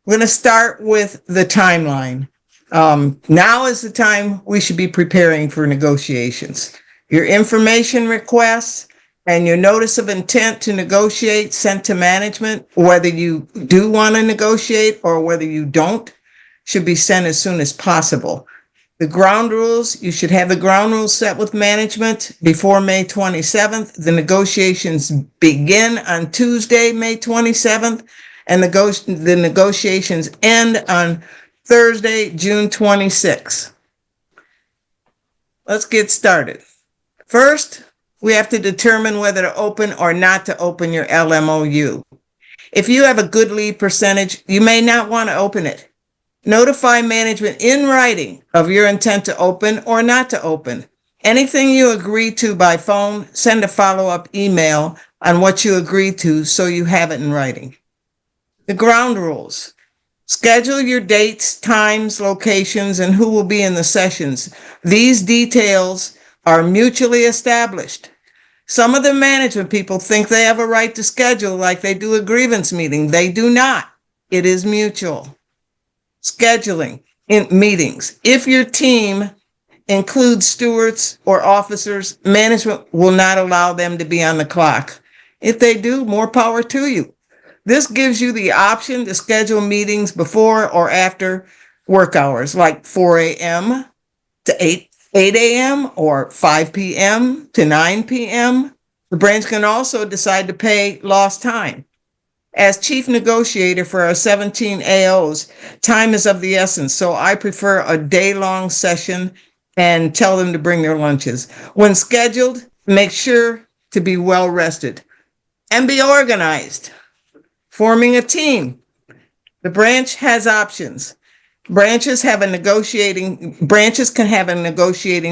We're going to start with the timeline. Now is the time we should be preparing for negotiations. Your information requests and your notice of intent to negotiate sent to management, whether you do want to negotiate or whether you don't, should be sent as soon as possible. The ground rules, you should have the ground rules set with management before May 27th. The negotiations begin on Tuesday, May 27th, and the negotiations end on Thursday, June 26th. Let's get started. First, we have to determine whether to open or not to open your LMOU. If you have a good lead percentage, you may not want to open it. Notify management in writing of your intent to open or not to open. Anything you agree to by phone, send a follow-up email on what you agreed to so you have it in writing. The ground rules. Schedule your dates, times, locations, and who will be in the sessions. These details are mutually established. Some of the management people think they have a right to schedule like they do a grievance meeting. They do not. It is mutual. Scheduling in meetings. If your team includes stewards or officers, management will not allow them to be on the clock. If they do, more power to you. This gives you the option to schedule meetings before or after work hours, like 4 a.m. to 8 a.m. or 5 p.m. to 9 p.m. The branch can also decide to pay lost time. As chief negotiator for our 17 AOs, time is of the essence, so I prefer a day-long session and tell them to bring their lunches. When scheduled, make sure to be well rested and be organized. Forming a team. The branch has options. Branches can have a negotiating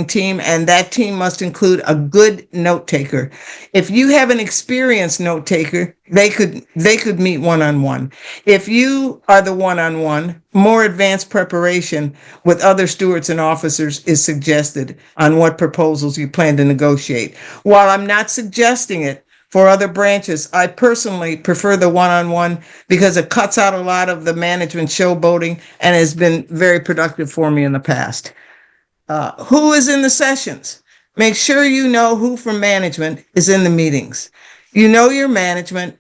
team, and that team must include a good note taker. If you have an experienced note taker, they could meet one-on-one. If you are the one-on-one, more advanced preparation with other stewards and officers is suggested on what proposals you plan to negotiate. While I'm not suggesting it for other branches, I personally prefer the one-on-one because it cuts out a lot of the management showboating and has been very productive for me in the past. Who is in the sessions? Make sure you know who from management is in the meetings. You know your management,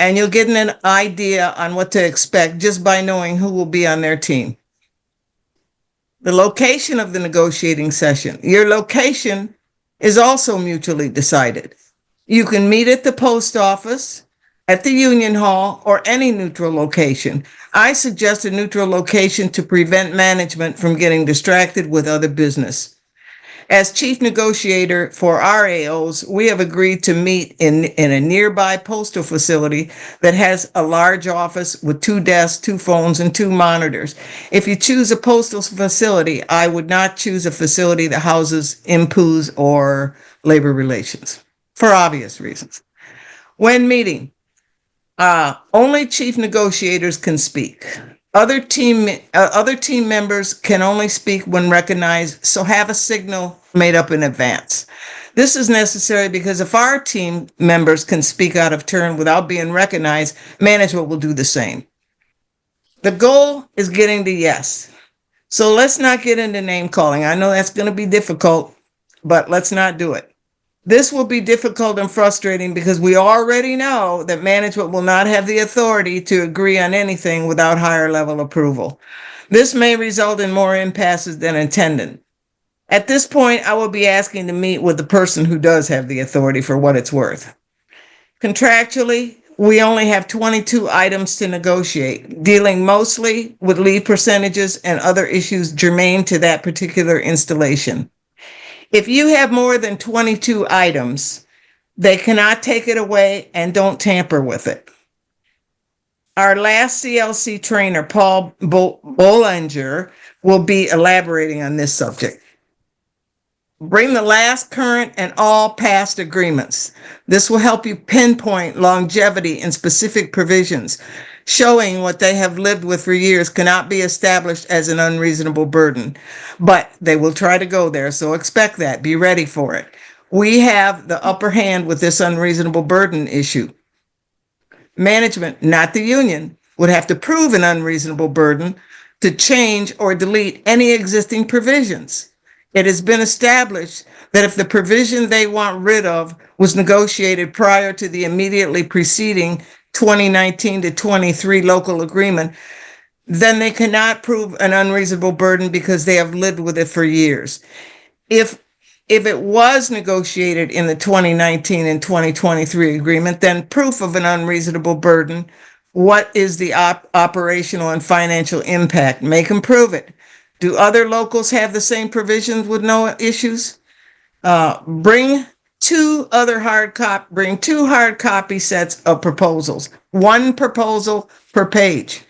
and you'll get an idea on what to expect just by knowing who will be on their team. The location of the negotiating session. Your location is also mutually decided. You can meet at the post office, at the union hall, or any neutral location. I suggest a neutral location to prevent management from getting distracted with other business. As chief negotiator for our AOs, we have agreed to meet in a nearby postal facility that has a large office with 2 desks, 2 phones, and 2 monitors. If you choose a postal facility, I would not choose a facility that houses MPUs or labor relations, for obvious reasons. When meeting, only chief negotiators can speak. Other team members can only speak when recognized, so have a signal made up in advance. This is necessary because if our team members can speak out of turn without being recognized, management will do the same. The goal is getting to yes. So let's not get into name calling. I know that's going to be difficult, but let's not do it. This will be difficult and frustrating because we already know that management will not have the authority to agree on anything without higher level approval. This may result in more impasses than intended. At this point, I will be asking to meet with the person who does have the authority for what it's worth. Contractually, we only have 22 items to negotiate, dealing mostly with leave percentages and other issues germane to that particular installation. If you have more than 22 items, they cannot take it away and don't tamper with it. Our last CLC trainer, Paul Bollinger, will be elaborating on this subject. Bring the last current and all past agreements. This will help you pinpoint longevity in specific provisions. Showing what they have lived with for years cannot be established as an unreasonable burden, but they will try to go there, so expect that. Be ready for it. We have the upper hand with this unreasonable burden issue. Management, not the union, would have to prove an unreasonable burden to change or delete any existing provisions. It has been established that if the provision they want rid of was negotiated prior to the immediately preceding 2019 to 23 local agreement, then they cannot prove an unreasonable burden because they have lived with it for years. If it was negotiated in the 2019 and 2023 agreement, then proof of an unreasonable burden, what is the operational and financial impact? Make them prove it. Do other locals have the same provisions with no issues? Bring two hard copy sets of proposals, one proposal per page.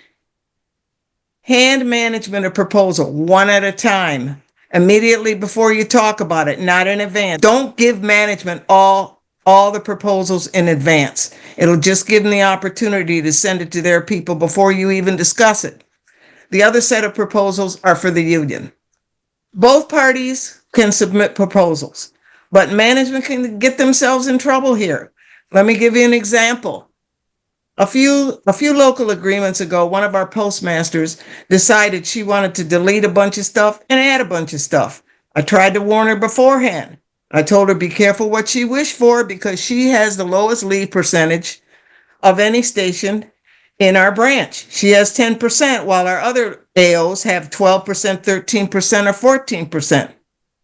Hand management of proposal, one at a time, immediately before you talk about it, not in advance. Don't give management all the proposals in advance. It'll just give them the opportunity to send it to their people before you even discuss it. The other set of proposals are for the union. Both parties can submit proposals, but management can get themselves in trouble here. Let me give you an example. A few local agreements ago, one of our postmasters decided she wanted to delete a bunch of stuff and add a bunch of stuff. I tried to warn her beforehand. I told her be careful what she wished for because she has the lowest leave percentage of any station in our branch. She has 10%, while our other AOs have 12%, 13%, or 14%.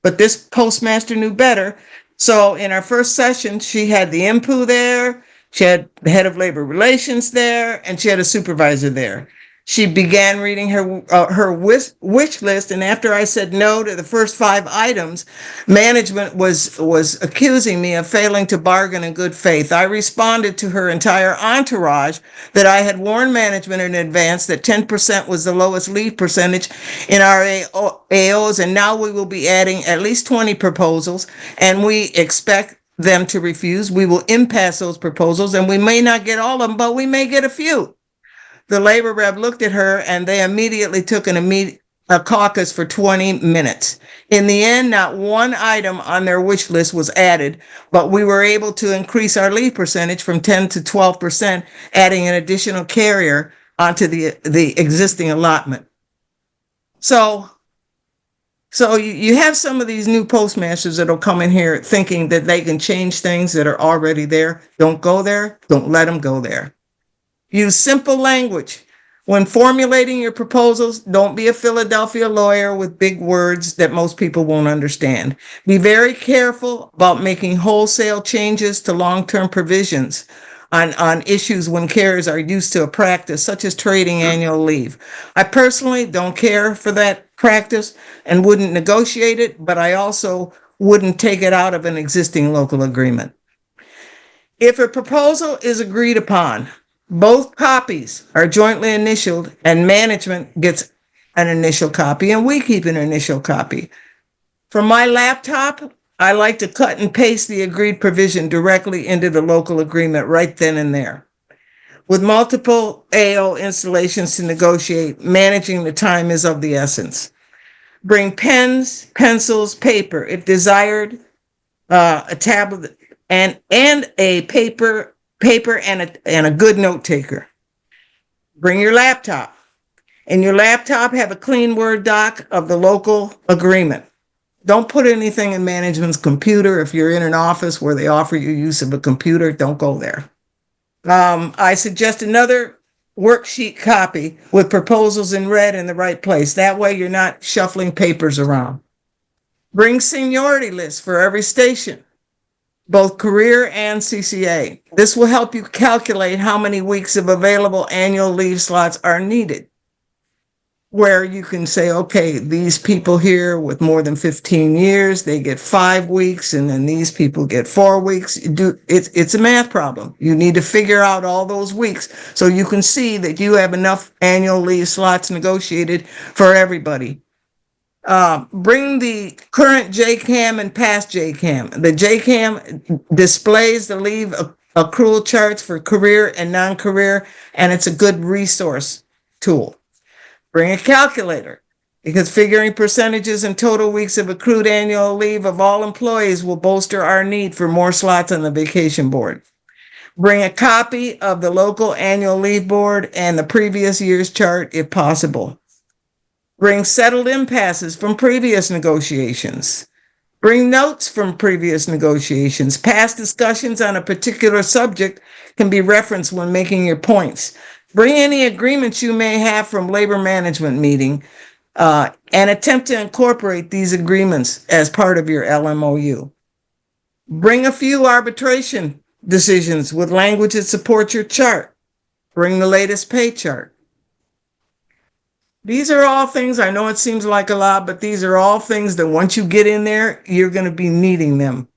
But this postmaster knew better. So in our first session, she had the IMPU there, she had the head of labor relations there, and she had a supervisor there. She began reading her wish list, and after I said no to the first 5 items, management was accusing me of failing to bargain in good faith. I responded to her entire entourage that I had warned management in advance that 10% was the lowest leave percentage in our AOs, and now we will be adding at least 20 proposals, and we expect them to refuse. We will impasse those proposals, and we may not get all of them, but we may get a few. The labor rep looked at her and they immediately took a caucus for 20 minutes. In the end, not one item on their wish list was added, but we were able to increase our leave percentage from 10 to 12%, adding an additional carrier onto the existing allotment. So you have some of these new postmasters that'll come in here thinking that they can change things that are already there. Don't go there. Don't let them go there. Use simple language. When formulating your proposals, don't be a Philadelphia lawyer with big words that most people won't understand. Be very careful about making wholesale changes to long-term provisions on issues when carriers are used to a practice, such as trading annual leave. I personally don't care for that practice and wouldn't negotiate it, but I also wouldn't take it out of an existing local agreement. If a proposal is agreed upon, both copies are jointly initialed and management gets an initial copy and we keep an initial copy. From my laptop, I like to cut and paste the agreed provision directly into the local agreement right then and there. With multiple AO installations to negotiate, managing the time is of the essence. Bring pens, pencils, paper, if desired, a tablet and a paper and a good note taker. Bring your laptop. In your laptop, have a clean Word doc of the local agreement. Don't put anything in management's computer. If you're in an office where they offer you use of a computer, don't go there. I suggest another worksheet copy with proposals in red in the right place. That way you're not shuffling papers around. Bring seniority lists for every station, both career and CCA. This will help you calculate how many weeks of available annual leave slots are needed, where you can say, okay, these people here with more than 15 years, they get 5 weeks, and then these people get 4 weeks. It's a math problem. You need to figure out all those weeks so you can see that you have enough annual leave slots negotiated for everybody. Bring the current JCAM and past JCAM. The JCAM displays the leave accrual charts for career and non-career, and it's a good resource tool. Bring a calculator, because figuring percentages and total weeks of accrued annual leave of all employees will bolster our need for more slots on the vacation board. Bring a copy of the local annual leave board and the previous year's chart if possible. Bring settled impasses from previous negotiations. Bring notes from previous negotiations. Past discussions on a particular subject can be referenced when making your points. Bring any agreements you may have from labor management meeting and attempt to incorporate these agreements as part of your LMOU. Bring a few arbitration decisions with language that supports your chart. Bring the latest pay chart. These are all things, I know it seems like a lot, but these are all things that once you get in there, you're going to be needing them.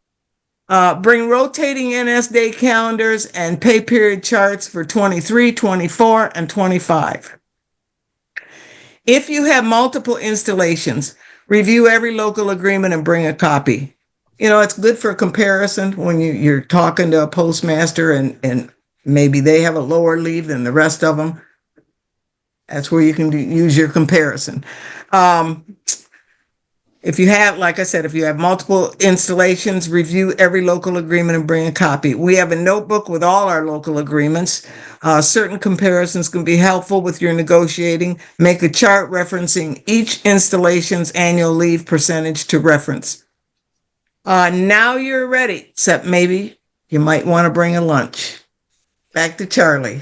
Bring rotating NS day calendars and pay period charts for 23, 24, and 25. If you have multiple installations, review every local agreement and bring a copy. You know, it's good for comparison when you're talking to a postmaster and maybe they have a lower leave than the rest of them. That's where you can use your comparison. If you have, like I said, if you have multiple installations, review every local agreement and bring a copy. We have a notebook with all our local agreements. Certain comparisons can be helpful with your negotiating. Make a chart referencing each installation's annual leave percentage to reference. Now you're ready, except maybe you might want to bring a lunch. Back to Charlie.